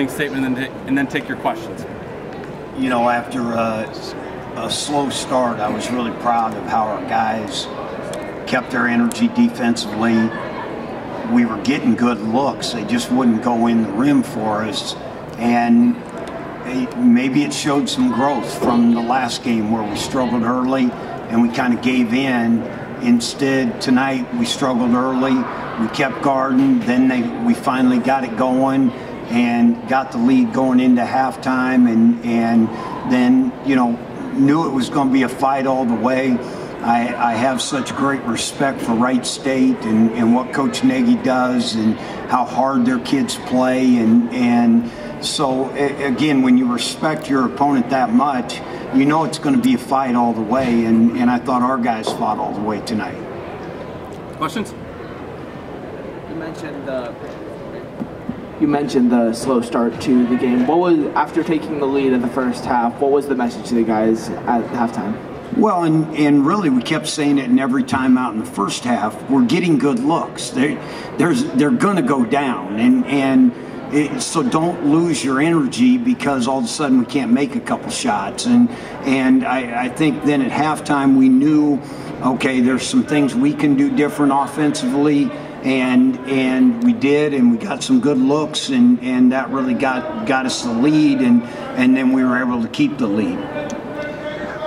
Statement and then take your questions. You know, after a slow start, I was really proud of how our guys kept their energy defensively. We were getting good looks. They just wouldn't go in the rim for us. And maybe it showed some growth from the last game where we struggled early and we kind of gave in. Instead, tonight we struggled early. We kept guarding. Then we finally got it going and got the lead going into halftime, and then, you know, knew it was going to be a fight all the way. I have such great respect for Wright State and what Coach Nagy does and how hard their kids play, and so again, when you respect your opponent that much, you know it's going to be a fight all the way, and I thought our guys fought all the way tonight. Questions? You mentioned the slow start to the game. What was, after taking the lead in the first half, what was the message to the guys at halftime? Well, and really we kept saying it in every timeout in the first half. We're getting good looks. They're going to go down, so don't lose your energy because all of a sudden we can't make a couple shots. And I think then at halftime we knew, okay, there's some things we can do different offensively. And we did, and we got some good looks, and that really got us the lead, and then we were able to keep the lead.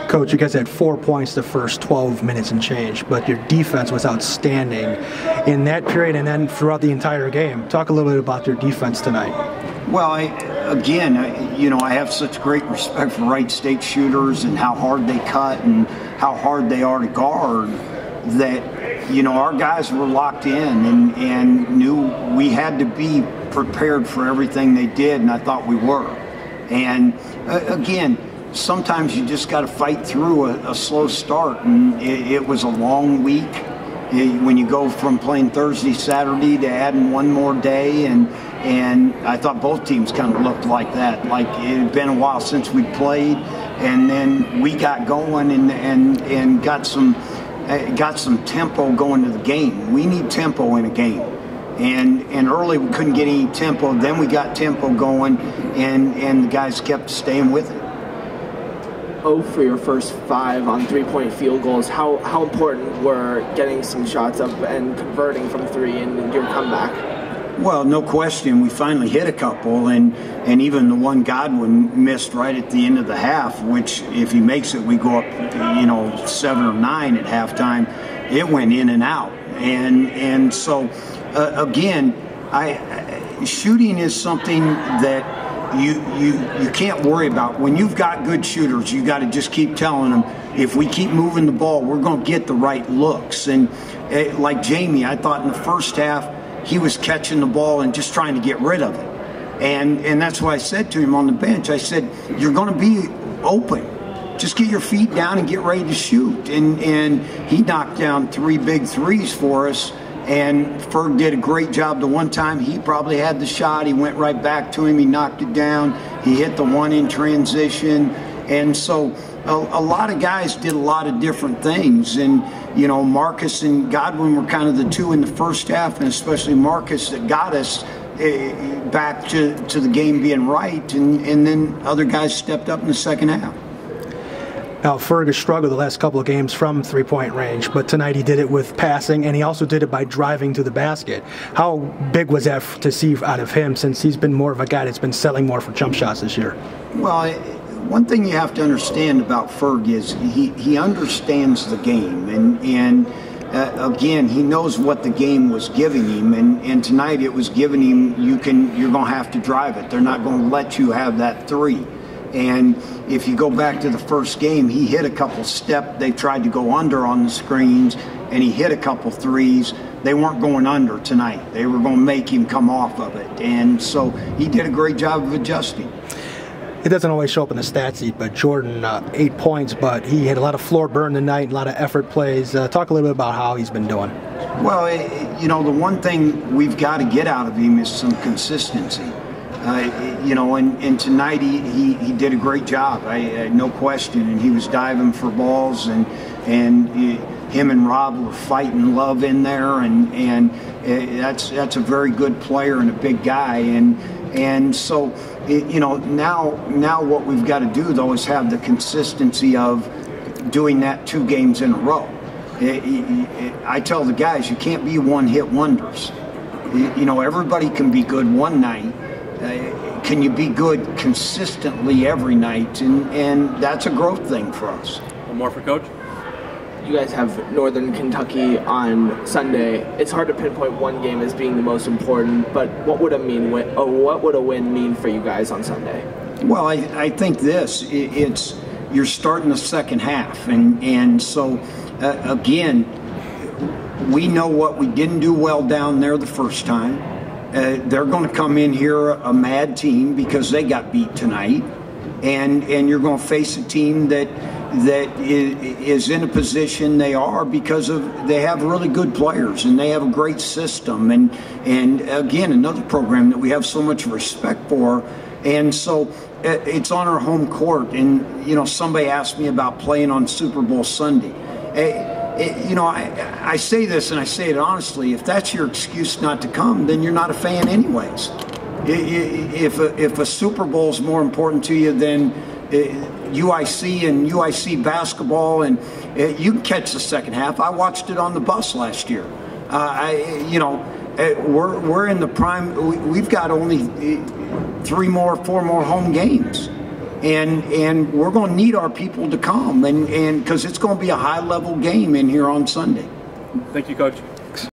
Coach, you guys had 4 points the first 12 minutes and change, but your defense was outstanding in that period and then throughout the entire game. Talk a little bit about your defense tonight. Well, I have such great respect for Wright State shooters and how hard they cut and how hard they are to guard that, you know, our guys were locked in and knew we had to be prepared for everything they did, and I thought we were. And again, sometimes you just got to fight through a slow start, and it was a long week. When you go from playing Thursday, Saturday to adding one more day, and I thought both teams kind of looked like that. Like it had been a while since we played, and then we got going and got some tempo going to the game. We need tempo in a game. And early we couldn't get any tempo. Then we got tempo going, and the guys kept staying with it. For your first 5 on 3-point field goals, how important were getting some shots up and converting from 3 in your comeback? Well, no question. We finally hit a couple, and even the one Godwin missed right at the end of the half, which if he makes it, we go up, 7 or 9 at halftime. It went in and out, and so again, shooting is something that you can't worry about. When you've got good shooters, you got to just keep telling them, if we keep moving the ball, we're going to get the right looks. And like Jamie, I thought in the first half, he was catching the ball and just trying to get rid of it. And that's why I said to him on the bench, I said, you're going to be open. Just get your feet down and get ready to shoot. And he knocked down 3 big threes for us. And Ferg did a great job. The one time he probably had the shot, he went right back to him, he knocked it down, he hit the one in transition. And so a lot of guys did a lot of different things. And, you know, Marcus and Godwin were kind of the two in the first half, and especially Marcus, that got us back to the game being right. And then other guys stepped up in the second half. Now, Ferg has struggled the last couple of games from 3-point range, but tonight he did it with passing, and he also did it by driving to the basket. How big was that to see out of him, since he's been more of a guy that's been selling more for jump shots this year? Well, one thing you have to understand about Ferg is he understands the game, and again, he knows what the game was giving him, and tonight it was giving him, you're going to have to drive it. They're not going to let you have that 3. And if you go back to the first game, he hit a couple they tried to go under on the screens, and he hit a couple threes. They weren't going under tonight. They were going to make him come off of it. And so he did a great job of adjusting. It doesn't always show up in the stat sheet, but Jordan, 8 points, but he had a lot of floor burn tonight, a lot of effort plays. Talk a little bit about how he's been doing. Well, the one thing we've got to get out of him is some consistency. And tonight he did a great job, no question, and he was diving for balls, and him and Rob were fighting love in there, and that's a very good player and a big guy, and And so, now what we've got to do, though, is have the consistency of doing that 2 games in a row. I tell the guys, you can't be one-hit wonders. Everybody can be good one night. Can you be good consistently every night? And that's a growth thing for us. One more for Coach. You guys have Northern Kentucky on Sunday. It's hard to pinpoint one game as being the most important, but what would a win mean for you guys on Sunday? Well, I think you're starting the second half, and so again, we know what we didn't do well down there the first time. They're going to come in here a mad team because they got beat tonight, and you're going to face a team that is in a position they are because they have really good players and they have a great system, and again, another program that we have so much respect for. And so it's on our home court. And somebody asked me about playing on Super Bowl Sunday. I say this, and I say it honestly, if that's your excuse not to come, then you're not a fan anyways. If a Super Bowl is more important to you than UIC and UIC basketball, and you can catch the second half. I watched it on the bus last year. We're in the prime. We've got only 4 more home games, and we're going to need our people to come, and because it's going to be a high level game in here on Sunday. Thank you, Coach.